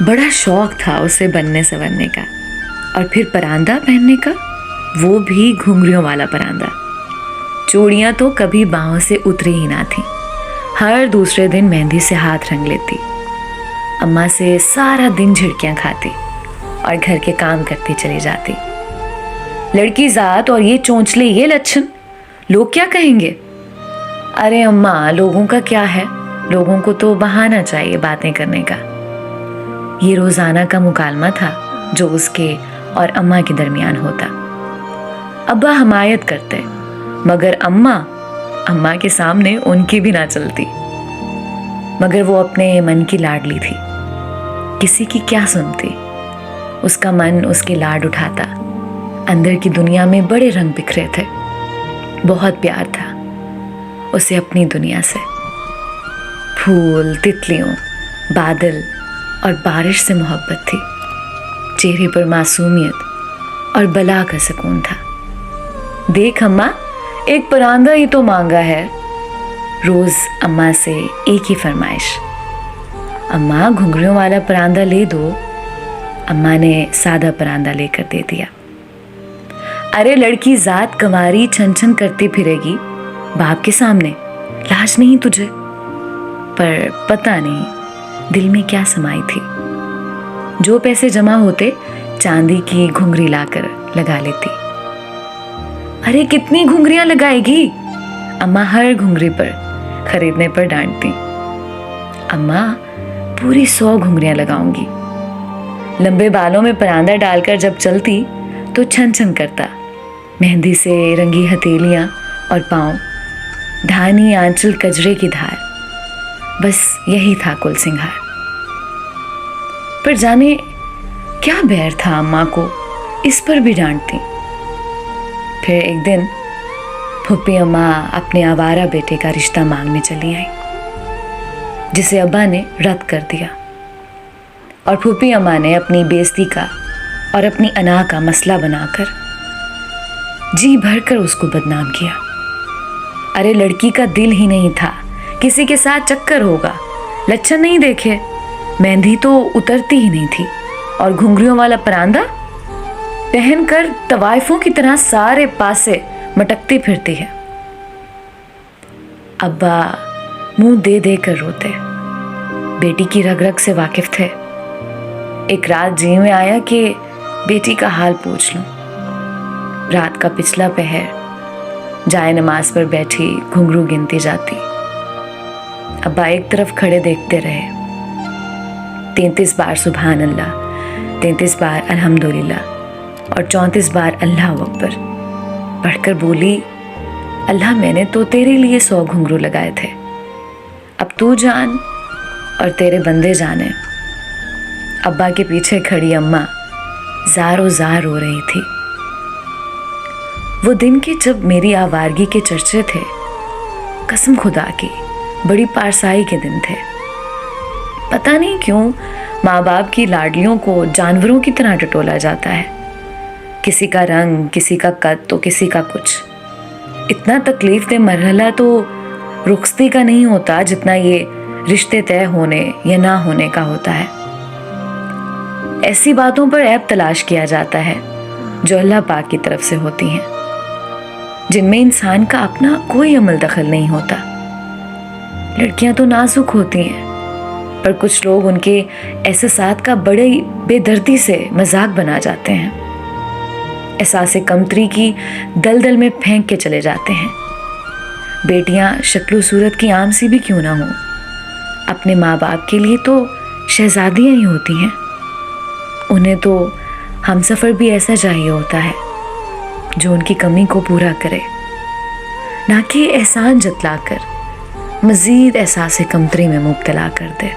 बड़ा शौक था उसे बनने संवरने का, और फिर परांदा पहनने का, वो भी घुंघरियों वाला परांदा। चूड़ियाँ तो कभी बाहों से उतरी ही ना थी। हर दूसरे दिन मेहंदी से हाथ रंग लेती, अम्मा से सारा दिन झिड़कियाँ खाती और घर के काम करती चली जाती। लड़की जात और ये चोंचले, ये लक्षण, लोग क्या कहेंगे? अरे अम्मा, लोगों का क्या है, लोगों को तो बहाना चाहिए बातें करने का। ये रोजाना का मुकालमा था जो उसके और अम्मा के दरमियान होता। अब्बा हमायत करते, मगर अम्मा के सामने उनकी भी ना चलती। मगर वो अपने मन की लाडली थी, किसी की क्या सुनती। उसका मन उसके लाड उठाता। अंदर की दुनिया में बड़े रंग बिखरे थे। बहुत प्यार था उसे अपनी दुनिया से। फूल, तितलियों, बादल और बारिश से मोहब्बत थी। चेहरे पर मासूमियत और बला का सुकून था। देख अम्मा, एक परांदा ही तो मांगा है। रोज अम्मा से एक ही फरमाइश, अम्मा घुंघरियों वाला परांदा ले दो। अम्मा ने सादा परांदा लेकर दे दिया। अरे लड़की जात कमारी छन छन करती फिरेगी बाप के सामने, लाज नहीं तुझे? पर पता नहीं दिल में क्या समाई थी। जो पैसे जमा होते चांदी की घुंघरी लाकर लगा लेती। अरे कितनी घुंघरियां लगाएगी? अम्मा हर घुंघरी पर खरीदने पर डांटती। अम्मा पूरी 100 घुंघरियां लगाऊंगी। लंबे बालों में परांदा डालकर जब चलती तो छन छन करता। मेहंदी से रंगी हथेलियां और पांव, धानी आंचल कजरे की धार, बस यही था कुल सिंगार। पर जाने क्या बैर था अम्मा को, इस पर भी डांटती। फिर एक दिन फूफी अम्मा अपने आवारा बेटे का रिश्ता मांगने चली आई, जिसे अब्बा ने रद्द कर दिया। और फूफी अम्मा ने अपनी बेइज्जती का और अपनी अना का मसला बनाकर जी भरकर उसको बदनाम किया। अरे लड़की का दिल ही नहीं था, किसी के साथ चक्कर होगा, लक्षण नहीं देखे। मेहंदी तो उतरती ही नहीं थी, और घुंघरियों वाला परांदा पहनकर तवाइफों की तरह सारे पासे मटकती फिरती है। अब्बा मुंह दे दे कर रोते, बेटी की रग रग से वाकिफ थे। एक रात जी में आया कि बेटी का हाल पूछ लूं। रात का पिछला पहर जाए नमाज पर बैठी घुंघरू गिनती जाती। अब्बा एक तरफ खड़े देखते रहे। 33 बार सुभान अल्लाह, 33 बार अल्हम्दुलिल्लाह और 34 बार अल्लाह अकबर पढ़कर बोली, अल्लाह मैंने तो तेरे लिए 100 घुंघरू लगाए थे, अब तू जान और तेरे बंदे जाने। अब्बा के पीछे खड़ी अम्मा ज़ारो ज़ार रो रही थी। वो दिन के जब मेरी आवारगी के चर्चे थे, कसम खुदा की बड़ी पारसाई के दिन थे। पता नहीं क्यों माँ बाप की लाडलियों को जानवरों की तरह टटोला जाता है। किसी का रंग, किसी का कद तो किसी का कुछ। इतना तकलीफ दे मरहला तो रुखसती का नहीं होता जितना ये रिश्ते तय होने या ना होने का होता है। ऐसी बातों पर ऐब तलाश किया जाता है जो अल्लाह पाक की तरफ से होती हैं, जिनमें इंसान का अपना कोई अमल दखल नहीं होता। लड़कियां तो नाजुक होती हैं, पर कुछ लोग उनके एहसासात का बड़े बेदर्दी से मजाक बना जाते हैं। एहसास कमतरी की दलदल में फेंक के चले जाते हैं। बेटियां शक्ल सूरत की आम सी भी क्यों ना हो, अपने माँ बाप के लिए तो शहजादियां ही होती हैं। उन्हें तो हमसफ़र भी ऐसा चाहिए होता है जो उनकी कमी को पूरा करे, ना कि एहसान जतलाकर मज़ीद एहसास कमतरी में मुब्तला कर दे।